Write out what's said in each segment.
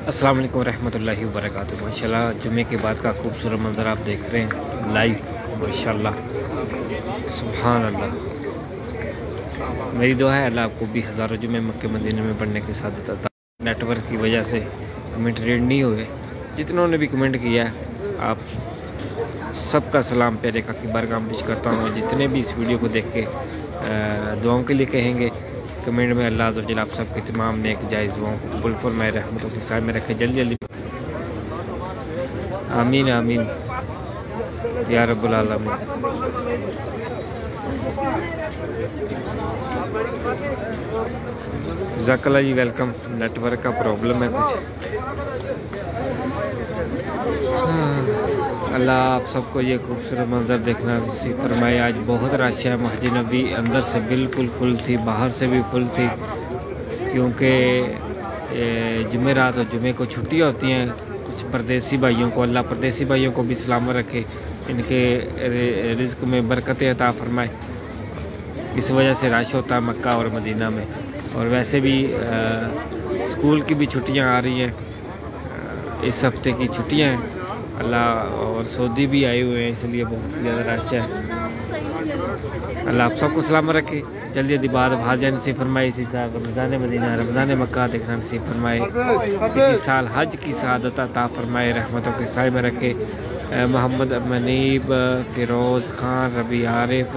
अस्सलाम वालेकुम रहमतुल्लाहि व बरकातुहू। माशाल्लाह जुमे के बाद का खूबसूरत मंज़र आप देख रहे हैं लाइव। माशाल्लाह सुभान अल्लाह। मेरी दुआ है अल्लाह आपको भी हज़ारों जुमे मक्के मदीने में पढ़ने की सादत अता। नेटवर्क की वजह से कमेंट रीड नहीं हुए। जितनों ने भी कमेंट किया आप सबका सलाम प्यारे का की बारगाह में पेश करता हूँ। जितने भी इस वीडियो को देख के दुआओं के लिए कहेंगे कमेंट में, अल्लाह अज़्ज़ा वजल आप सबके तमाम नेक जायज़ दुआओं को कबूल फरमाए, रहमतों के साए में रखे जल्दी जल्दी। आमीन आमीन या रब्बुल आलमीन। ज़ाकल्लाह जी वेलकम। नेटवर्क का प्रॉब्लम है कुछ। अल्लाह आप सबको ये खूबसूरत मंज़र देखना नसीब फरमाए। आज बहुत रश है। मस्जिद नबी अंदर से बिल्कुल फुल थी, बाहर से भी फुल थी, क्योंकि जुमेरात और जुमे को छुट्टियाँ होती हैं। कुछ परदेसी भाइयों को, अल्लाह परदेसी भाइयों को भी सलामत रखे, इनके रिज़्क़ में बरकतें अता फरमाए। इस वजह से रश होता है मक्का और मदीना में। और वैसे भी स्कूल की भी छुट्टियाँ आ रही हैं। इस हफ्ते की छुट्टियाँ हैं अल्लाह, और सऊदी भी आए हुए हैं, इसलिए बहुत ज़्यादा रश है। अल्लाह आप सबको सलामत रखे, जल्दी जल्दी बाद भाग जाए नसीब फरमाए। इसी साल रमज़ान मदीना रमज़ान मक्का देखना नसीब फरमाए। इसी साल हज की सआदत अता फरमाए, रहमतों के साए में रखे। मोहम्मद मनीब, फ़िरोज़ खान, रबी आरिफ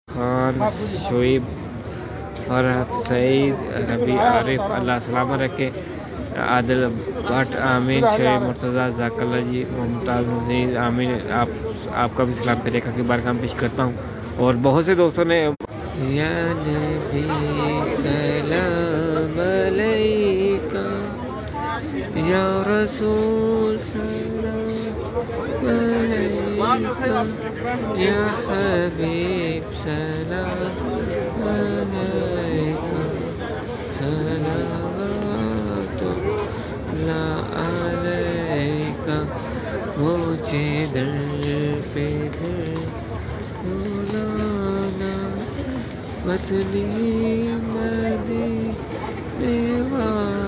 खान, शोएब, फरहत सईद, रबी आरिफ, अल्लाह सलामत रखे। आदिल भट्ट आमीन, शोएब मुर्तज़ा, ज़ाकल्लाह जी, मुमताज़ मुज़ीद आमीन। आपका भी सलाम तरीक़ा की बारगाह पेश करता हूँ। और बहुत से दोस्तों ने या नबी सलाम अलैका, या रसूल सलाम अलैका, या हबीब सलाम अलैका, सलावतुल्लाह अलैका। मुझे दर पे मौलाना मतली मदीने वाला